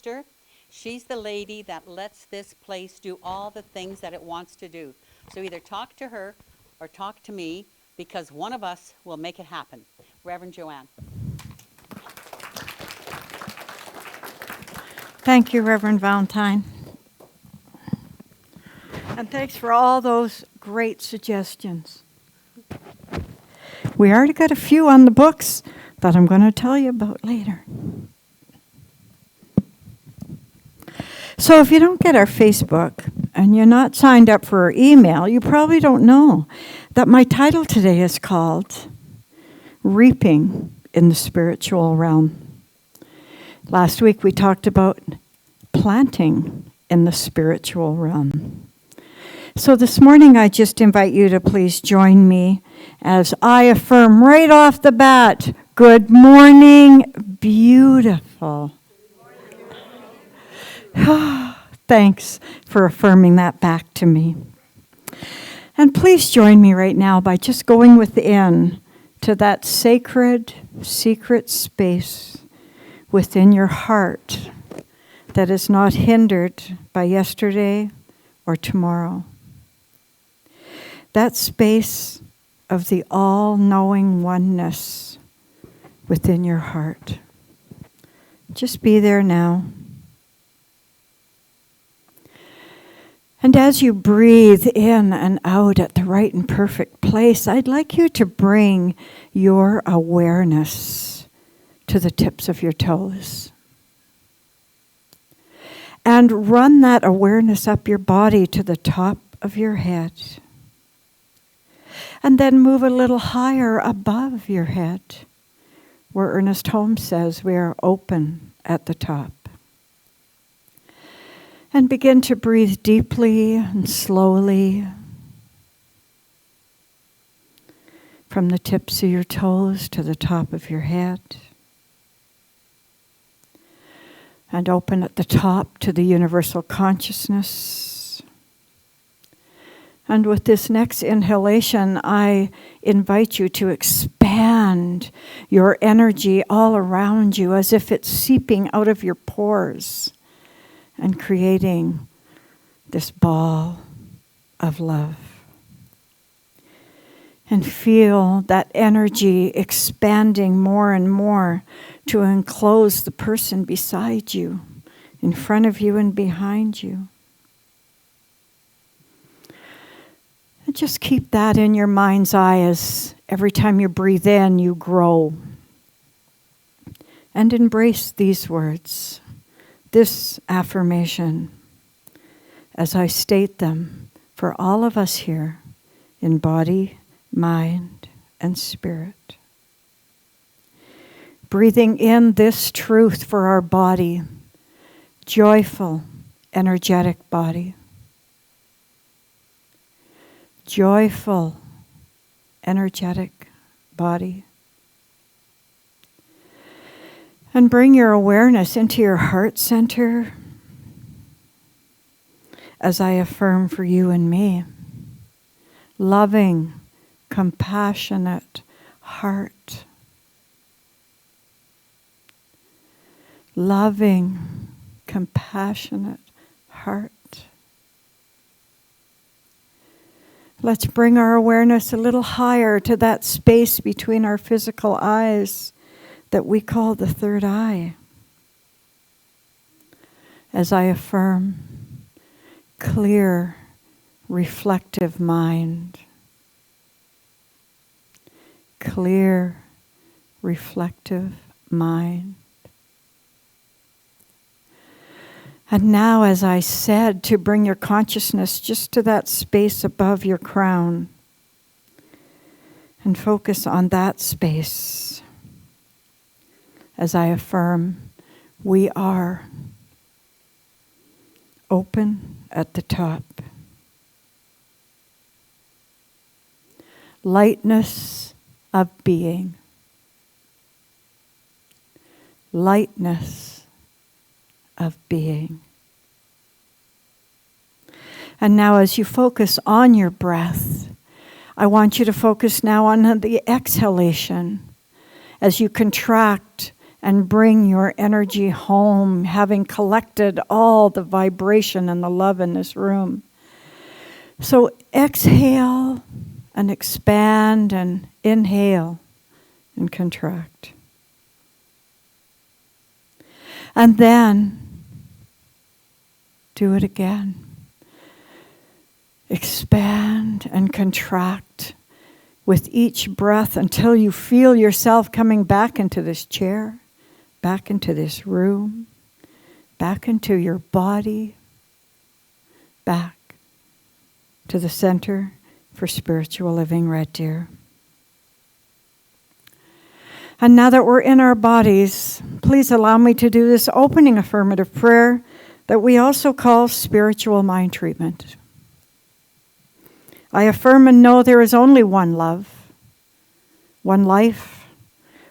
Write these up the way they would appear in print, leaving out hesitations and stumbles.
sister. She's the lady that lets this place do all the things that it wants to do. So either talk to her or talk to me, because one of us will make it happen. Reverend Joanne. Thank you, Reverend Valentine. And thanks for all those great suggestions. We already got a few on the books that I'm going to tell you about later. So if you don't get our Facebook and you're not signed up for our email, you probably don't know that my title today is called Reaping in the Spiritual Realm. Last week we talked about planting in the spiritual realm. So this morning I just invite you to please join me as I affirm right off the bat, good morning, beautiful. Thanks for affirming that back to me. And please join me right now by just going within to that sacred, secret space within your heart that is not hindered by yesterday or tomorrow. That space of the all-knowing oneness within your heart. Just be there now. And as you breathe in and out at the right and perfect place, I'd like you to bring your awareness to the tips of your toes. And run that awareness up your body to the top of your head. And then move a little higher above your head, where Ernest Holmes says we are open at the top. And begin to breathe deeply and slowly from the tips of your toes to the top of your head. And open at the top to the universal consciousness. And with this next inhalation, I invite you to expand your energy all around you as if it's seeping out of your pores and creating this ball of love. And feel that energy expanding more and more to enclose the person beside you, in front of you and behind you. And just keep that in your mind's eye as every time you breathe in, you grow. And embrace these words, this affirmation, as I state them for all of us here in body, mind, and spirit. Breathing in this truth for our body, joyful, energetic body. Joyful, energetic body. And bring your awareness into your heart center as I affirm for you and me. Loving, compassionate heart. Loving, compassionate heart. Let's bring our awareness a little higher to that space between our physical eyes that we call the third eye. As I affirm, clear, reflective mind. Clear, reflective mind. And now, as I said, to bring your consciousness just to that space above your crown and focus on that space. As I affirm, we are open at the top. Lightness of being. Lightness of being. And now as you focus on your breath, I want you to focus now on the exhalation as you contract and bring your energy home, having collected all the vibration and the love in this room. So exhale and expand and inhale and contract. And then do it again. Expand and contract with each breath until you feel yourself coming back into this chair, back into this room, back into your body, back to the center for spiritual living, Red Deer. And now that we're in our bodies, please allow me to do this opening affirmative prayer that we also call spiritual mind treatment. I affirm and know there is only one love, one life,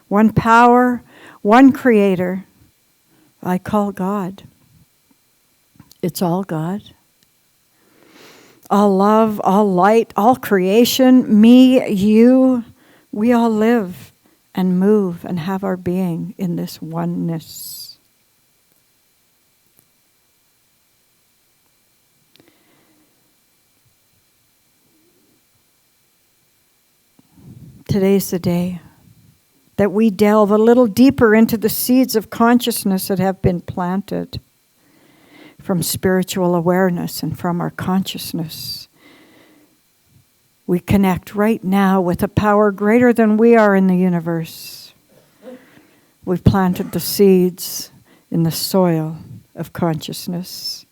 one power, one creator. I call God. It's all God. All love, all light, all creation, me, you, we all live and move and have our being in this oneness. Today's the day that we delve a little deeper into the seeds of consciousness that have been planted from spiritual awareness and from our consciousness. We connect right now with a power greater than we are in the universe. We've planted the seeds in the soil of consciousness.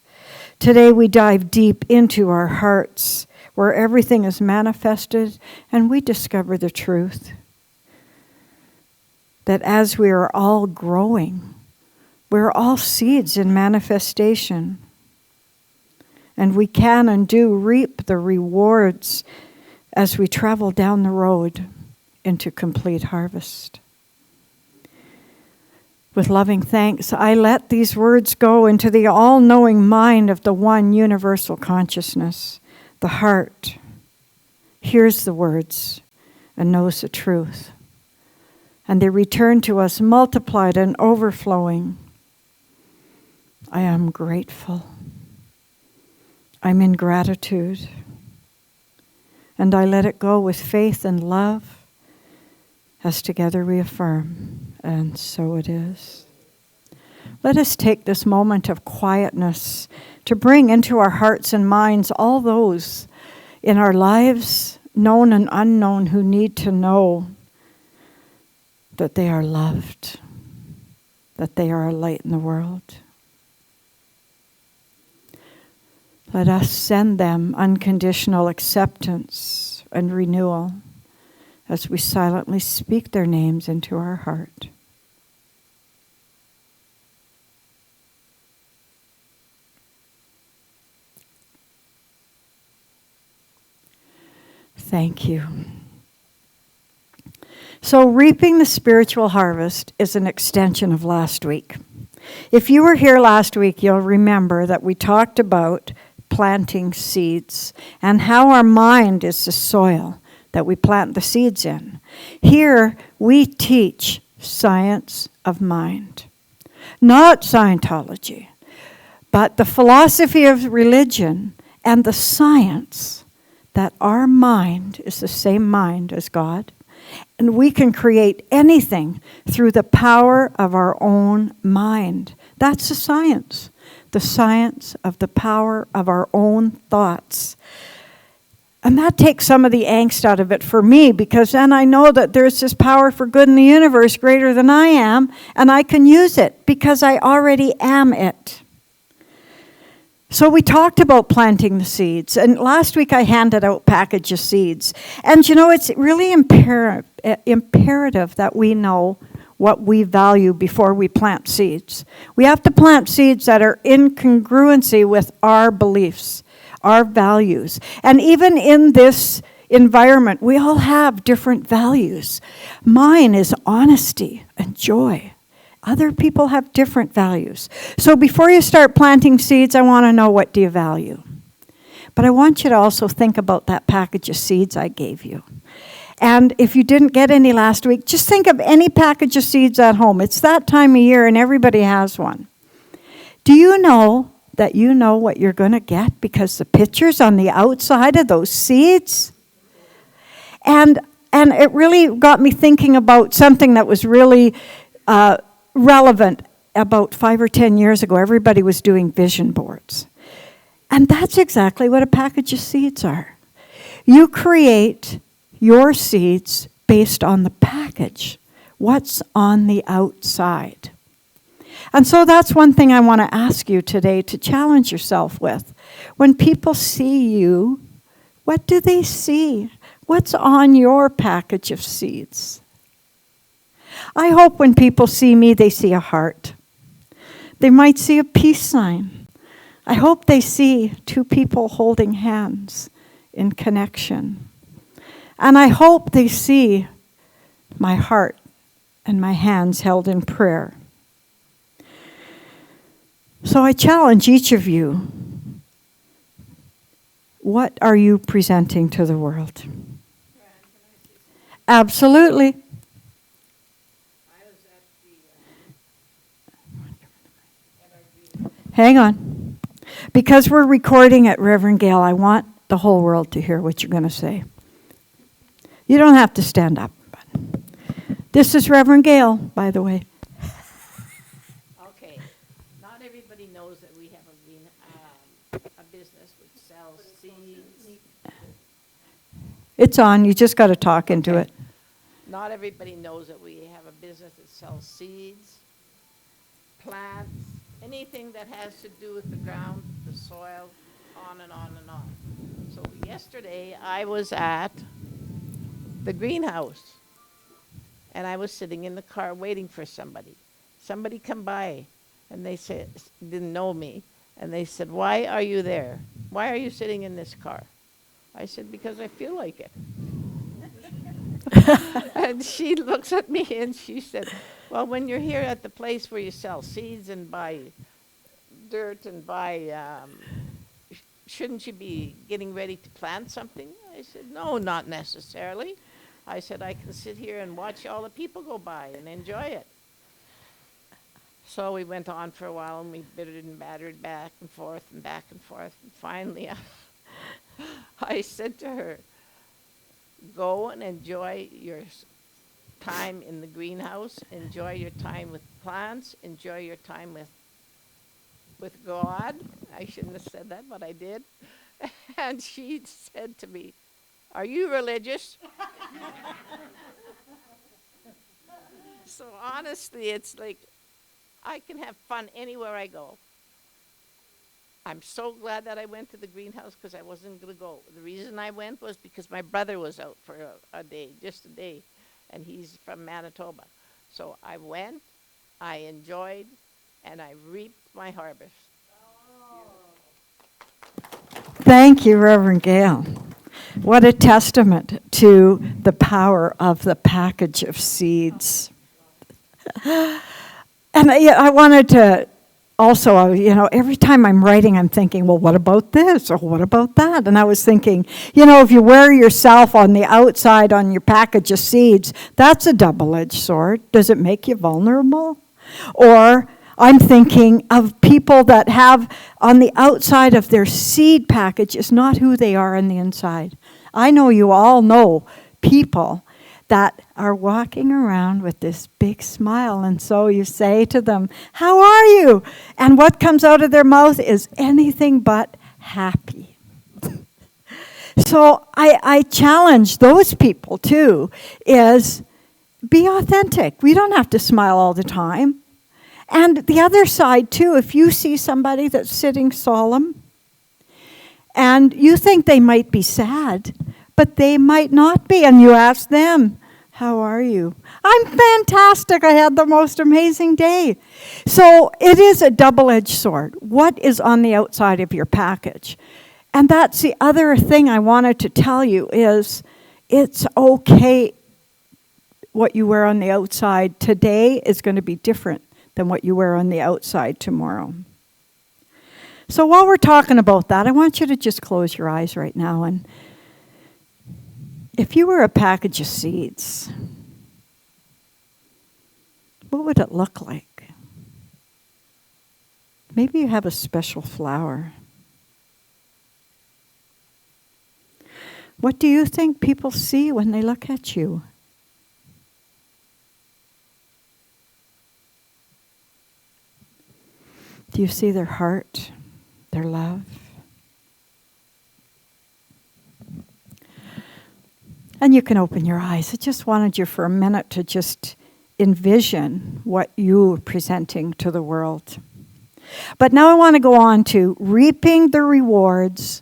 Today we dive deep into our hearts, where everything is manifested, and we discover the truth that as we are all growing, we're all seeds in manifestation. And we can and do reap the rewards as we travel down the road into complete harvest. With loving thanks, I let these words go into the all-knowing mind of the one universal consciousness. The heart hears the words and knows the truth. And they return to us multiplied and overflowing. I am grateful. I'm in gratitude. And I let it go with faith and love as together we affirm. And so it is. Let us take this moment of quietness to bring into our hearts and minds all those in our lives, known and unknown, who need to know that they are loved, that they are a light in the world. Let us send them unconditional acceptance and renewal as we silently speak their names into our heart. Thank you. So reaping the spiritual harvest is an extension of last week. If you were here last week, you'll remember that we talked about planting seeds and how our mind is the soil that we plant the seeds in. Here we teach science of mind. Not Scientology, but the philosophy of religion and the science that our mind is the same mind as God, and we can create anything through the power of our own mind. That's the science of the power of our own thoughts. And that takes some of the angst out of it for me, because then I know that there's this power for good in the universe greater than I am, and I can use it because I already am it. So we talked about planting the seeds, and last week I handed out package of seeds. And you know, it's really imperative that we know what we value before we plant seeds. We have to plant seeds that are in congruency with our beliefs, our values. And even in this environment, we all have different values. Mine is honesty and joy. Other people have different values. So before you start planting seeds, I want to know, what do you value? But I want you to also think about that package of seeds I gave you. And if you didn't get any last week, just think of any package of seeds at home. It's that time of year and everybody has one. Do you know that you know what you're going to get because the picture's on the outside of those seeds? And it really got me thinking about something that was really relevant. About 5 or 10 years ago, everybody was doing vision boards. And that's exactly what a package of seeds are. You create your seeds based on the package, what's on the outside. And so that's one thing I want to ask you today to challenge yourself with. When people see you, what do they see? What's on your package of seeds? I hope when people see me, they see a heart. They might see a peace sign. I hope they see two people holding hands in connection. And I hope they see my heart and my hands held in prayer. So I challenge each of you, what are you presenting to the world? Absolutely. Hang on. Because we're recording it, Reverend Gail, I want the whole world to hear what you're going to say. You don't have to stand up. This is Reverend Gail, by the way. Okay. Not everybody knows that we have a business which sells seeds. It's on. You just got to talk into it. Not everybody knows that we have a business that sells seeds, plants, anything that has to do with the ground, the soil, on and on and on. So yesterday I was at the greenhouse and I was sitting in the car waiting for somebody. Somebody come by and they said, didn't know me, and they said, "Why are you there? Why are you sitting in this car?" I said, "Because I feel like it." And she looks at me and she said, "Well, when you're here at the place where you sell seeds and buy dirt and buy, shouldn't you be getting ready to plant something?" I said, "No, not necessarily." I said, "I can sit here and watch all the people go by and enjoy it." So we went on for a while and we bittered and battered back and forth and back and forth. And finally, I said to her, "Go and enjoy your time in the greenhouse, enjoy your time with plants, enjoy your time with God." I shouldn't have said that, but I did. And she said to me, "Are you religious?" So honestly, it's like I can have fun anywhere I go. I'm so glad that I went to the greenhouse because I wasn't going to go. The reason I went was because my brother was out for a day, just a day, and he's from Manitoba. So I went, I enjoyed, and I reaped my harvest. Thank you, Reverend Gail. What a testament to the power of the package of seeds. And I wanted to also, every time I'm writing, I'm thinking, well, what about this or what about that? And I was thinking, if you wear yourself on the outside on your package of seeds, that's a double-edged sword. Does it make you vulnerable? Or I'm thinking of people that have on the outside of their seed package is not who they are on the inside. I know you all know people that are walking around with this big smile, and so you say to them, "How are you?" And what comes out of their mouth is anything but happy. So I challenge those people too, is be authentic. We don't have to smile all the time. And the other side too, if you see somebody that's sitting solemn and you think they might be sad, but they might not be, and you ask them, "How are you?" "I'm fantastic. I had the most amazing day." So it is a double-edged sword. What is on the outside of your package? And that's the other thing I wanted to tell you is it's okay what you wear on the outside today is going to be different than what you wear on the outside tomorrow. So while we're talking about that, I want you to just close your eyes right now. And If you were a package of seeds, what would it look like? Maybe you have a special flower. What do you think people see when they look at you? Do you see their heart, their love? And you can open your eyes. I just wanted you for a minute to just envision what you are presenting to the world. But now I want to go on to reaping the rewards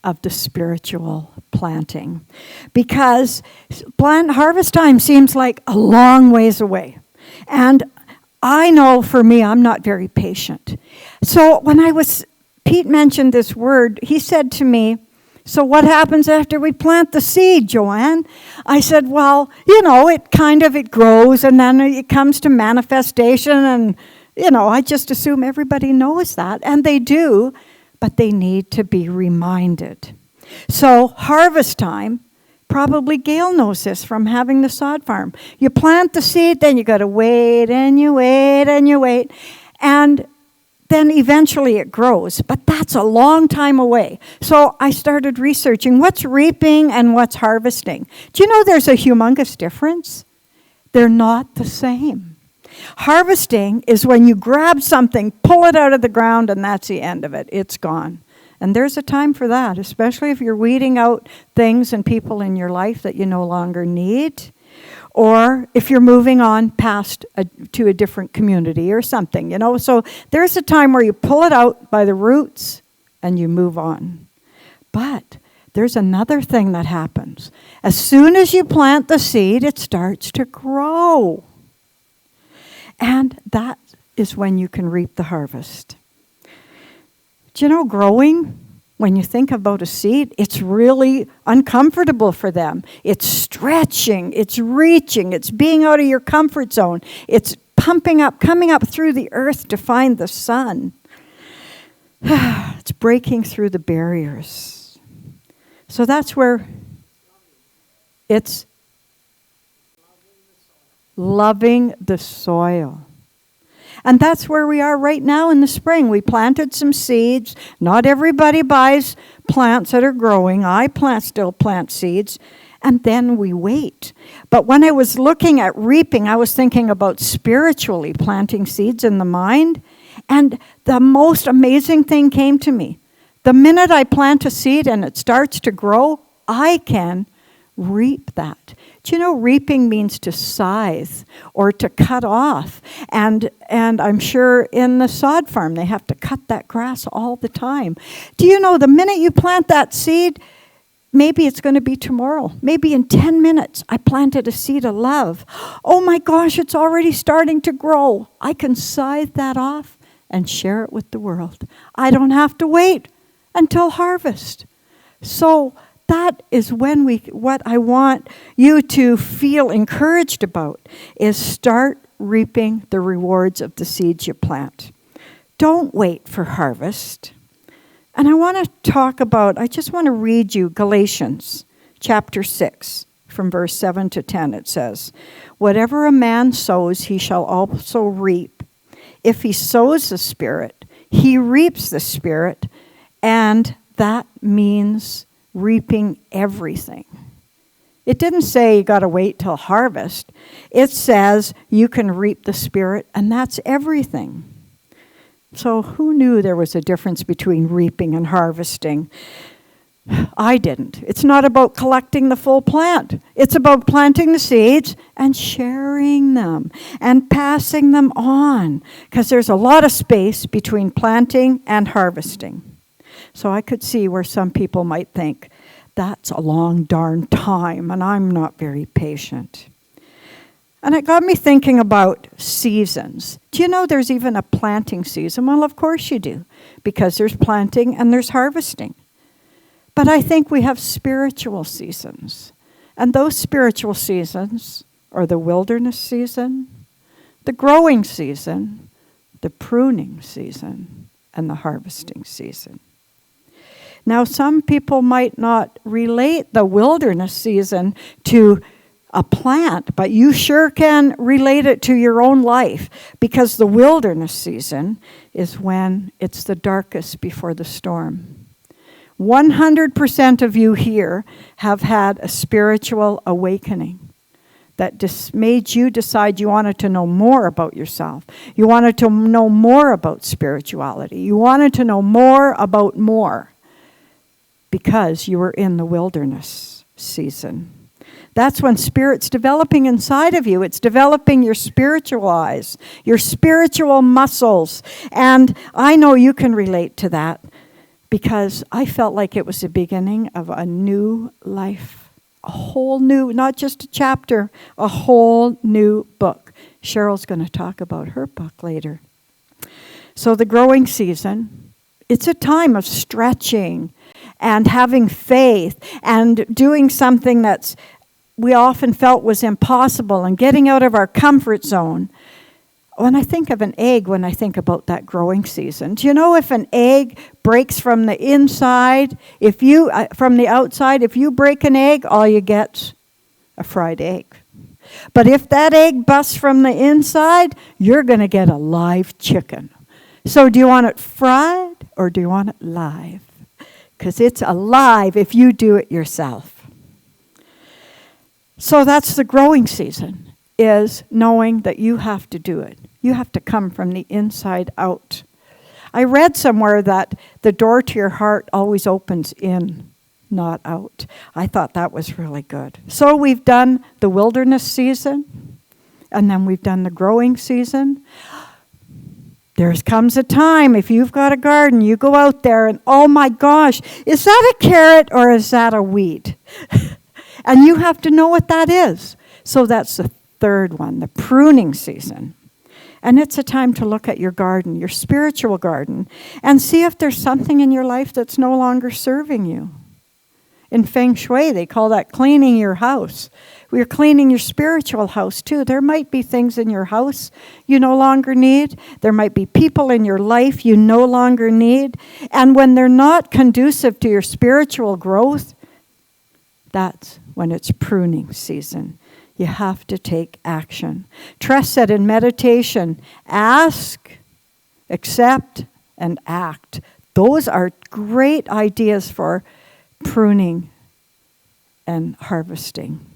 of the spiritual planting. Because harvest time seems like a long ways away. And I know for me, I'm not very patient. So when Pete mentioned this word, he said to me, so what happens after we plant the seed, Joanne? I said, well, it grows and then it comes to manifestation and, I just assume everybody knows that. And they do, but they need to be reminded. So harvest time, probably Gail knows this from having the sod farm. You plant the seed, then you got to wait and you wait and you wait. And then eventually it grows. But that's a long time away. So I started researching what's reaping and what's harvesting. Do you know there's a humongous difference? They're not the same. Harvesting is when you grab something, pull it out of the ground, and that's the end of it. It's gone. And there's a time for that, especially if you're weeding out things and people in your life that you no longer need, or if you're moving on to a different community or something, So there's a time where you pull it out by the roots and you move on. But there's another thing that happens. As soon as you plant the seed, it starts to grow. And that is when you can reap the harvest. Do you know growing, when you think about a seed, it's really uncomfortable for them. It's stretching, it's reaching, it's being out of your comfort zone. It's pumping up, coming up through the earth to find the sun. It's breaking through the barriers. So that's where it's loving the soil. And that's where we are right now in the spring. We planted some seeds. Not everybody buys plants that are growing. I still plant seeds. And then we wait. But when I was looking at reaping, I was thinking about spiritually planting seeds in the mind. And the most amazing thing came to me. The minute I plant a seed and it starts to grow, I can reap that. Do you know reaping means to scythe or to cut off? And I'm sure in the sod farm they have to cut that grass all the time. Do you know the minute you plant that seed, maybe it's going to be tomorrow. Maybe in 10 minutes I planted a seed of love. Oh my gosh, it's already starting to grow. I can scythe that off and share it with the world. I don't have to wait until harvest. So that is what I want you to feel encouraged about, is start reaping the rewards of the seeds you plant. Don't wait for harvest. And I just want to read you Galatians chapter 6, from verse 7 to 10. It says, whatever a man sows, he shall also reap. If he sows the Spirit, he reaps the Spirit, and that means reaping everything. It didn't say you got to wait till harvest. It says you can reap the Spirit, and that's everything. So who knew there was a difference between reaping and harvesting? I didn't. It's not about collecting the full plant. It's about planting the seeds and sharing them and passing them on, because there's a lot of space between planting and harvesting. So I could see where some people might think, that's a long darn time, and I'm not very patient. And it got me thinking about seasons. Do you know there's even a planting season? Well, of course you do, because there's planting and there's harvesting. But I think we have spiritual seasons. And those spiritual seasons are the wilderness season, the growing season, the pruning season, and the harvesting season. Now, some people might not relate the wilderness season to a plant, but you sure can relate it to your own life, because the wilderness season is when it's the darkest before the storm. 100% of you here have had a spiritual awakening that made you decide you wanted to know more about yourself. You wanted to know more about spirituality. You wanted to know more about more because you were in the wilderness season. That's when Spirit's developing inside of you. It's developing your spiritual eyes, your spiritual muscles. And I know you can relate to that because I felt like it was the beginning of a new life. A whole new, not just a chapter, a whole new book. Cheryl's going to talk about her book later. So the growing season, it's a time of stretching and having faith and doing something that's we often felt was impossible and getting out of our comfort zone. When I think of an egg, when I think about that growing season, do you know if an egg breaks from the inside, from the outside, if you break an egg, all you get's a fried egg. But if that egg busts from the inside, you're going to get a live chicken. So do you want it fried or do you want it live? Because it's alive if you do it yourself. So that's the growing season, is knowing that you have to do it. You have to come from the inside out. I read somewhere that the door to your heart always opens in, not out. I thought that was really good. So we've done the wilderness season, and then we've done the growing season. There comes a time, if you've got a garden, you go out there and, oh my gosh, is that a carrot or is that a weed? And you have to know what that is. So that's the third one, the pruning season. And it's a time to look at your garden, your spiritual garden, and see if there's something in your life that's no longer serving you. In Feng Shui, they call that cleaning your house. We're cleaning your spiritual house too. There might be things in your house you no longer need. There might be people in your life you no longer need. And when they're not conducive to your spiritual growth, that's when it's pruning season. You have to take action. Tress said in meditation, ask, accept, and act. Those are great ideas for pruning and harvesting.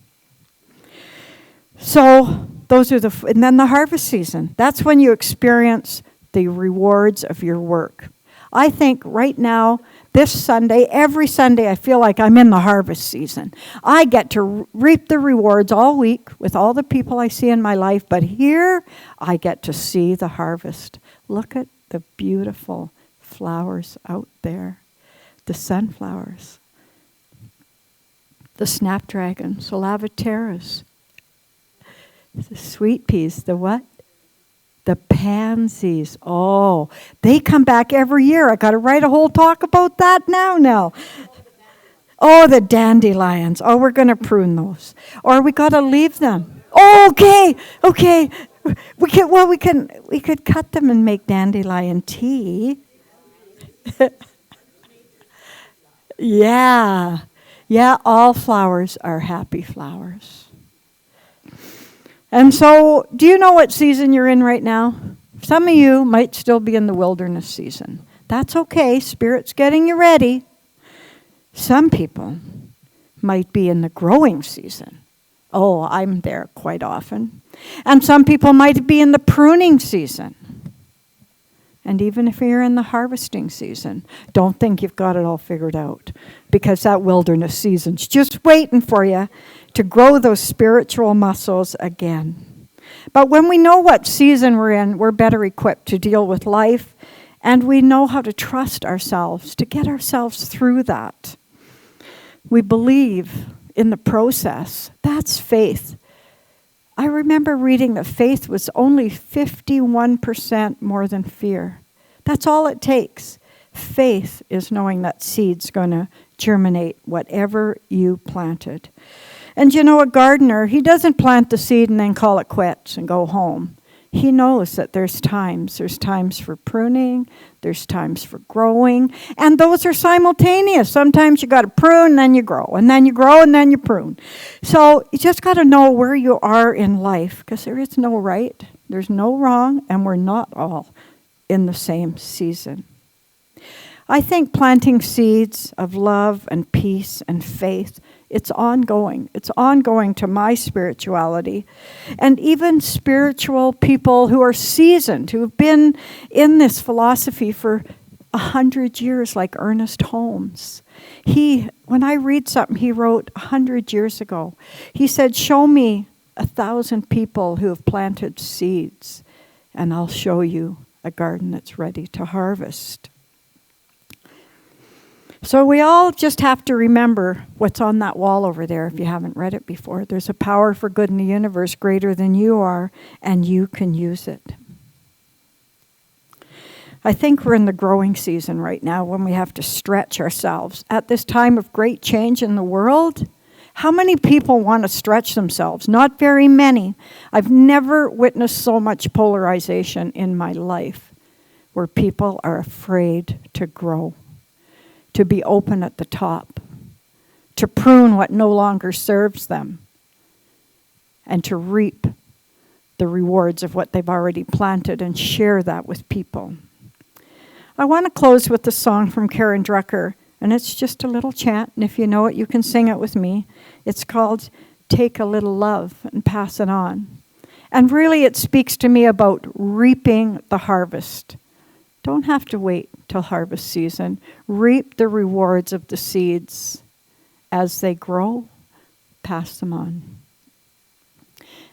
So those are and then the harvest season. That's when you experience the rewards of your work. I think right now, this Sunday, every Sunday, I feel like I'm in the harvest season. I get to reap the rewards all week with all the people I see in my life, but here I get to see the harvest. Look at the beautiful flowers out there. The sunflowers, the snapdragons, the lavateras, the sweet peas, the what? The pansies. Oh, they come back every year. I got to write a whole talk about that now. Oh, the dandelions. Oh, we're going to prune those. Or we got to leave them. Oh, okay. We could cut them and make dandelion tea. Yeah, all flowers are happy flowers. And so, do you know what season you're in right now? Some of you might still be in the wilderness season. That's okay. Spirit's getting you ready. Some people might be in the growing season. Oh, I'm there quite often. And some people might be in the pruning season. And even if you're in the harvesting season, don't think you've got it all figured out, because that wilderness season's just waiting for you to grow those spiritual muscles again. But when we know what season we're in, we're better equipped to deal with life, and we know how to trust ourselves, to get ourselves through that. We believe in the process. That's faith. I remember reading that faith was only 51% more than fear. That's all it takes. Faith is knowing that seed's going to germinate whatever you planted. And you know, a gardener, he doesn't plant the seed and then call it quits and go home. He knows that there's times. There's times for pruning. There's times for growing. And those are simultaneous. Sometimes you got to prune, then you grow. And then you grow, and then you prune. So you just got to know where you are in life, because there is no right. There's no wrong. And we're not all in the same season. I think planting seeds of love and peace and faith, it's ongoing. It's ongoing to my spirituality. And even spiritual people who are seasoned, who have been in this philosophy for 100 years, like Ernest Holmes. When I read something he wrote 100 years ago, he said, show me 1,000 people who have planted seeds, and I'll show you a garden that's ready to harvest. So we all just have to remember what's on that wall over there if you haven't read it before. There's a power for good in the universe greater than you are, and you can use it. I think we're in the growing season right now when we have to stretch ourselves. At this time of great change in the world, how many people want to stretch themselves? Not very many. I've never witnessed so much polarization in my life where people are afraid to grow, to be open at the top, to prune what no longer serves them, and to reap the rewards of what they've already planted and share that with people. I want to close with a song from Karen Drucker, and it's just a little chant, and if you know it, you can sing it with me. It's called Take a Little Love and Pass It On. And really it speaks to me about reaping the harvest. Don't have to wait till harvest season. Reap the rewards of the seeds. As they grow, pass them on.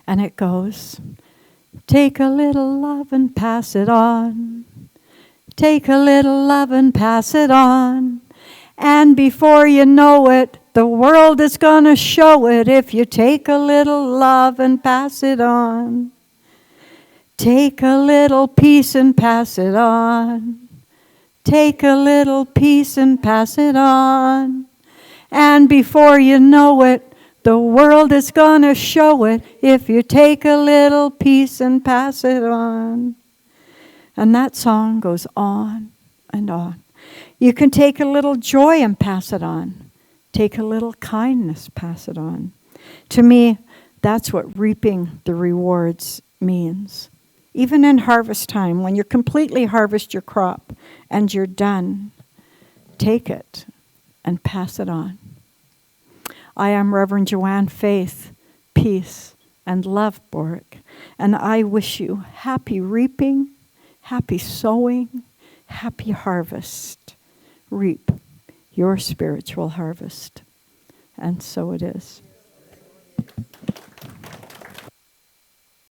And it goes, take a little love and pass it on. Take a little love and pass it on. And before you know it, the world is gonna show it if you take a little love and pass it on. Take a little peace and pass it on. Take a little peace and pass it on. And before you know it, the world is gonna show it if you take a little peace and pass it on. And that song goes on and on. You can take a little joy and pass it on. Take a little kindness, pass it on. To me, that's what reaping the rewards means. Even in harvest time, when you completely harvest your crop and you're done, take it and pass it on. I am Reverend Joanne Faith, Peace, and Love Boruck, and I wish you happy reaping, happy sowing, happy harvest. Reap your spiritual harvest. And so it is.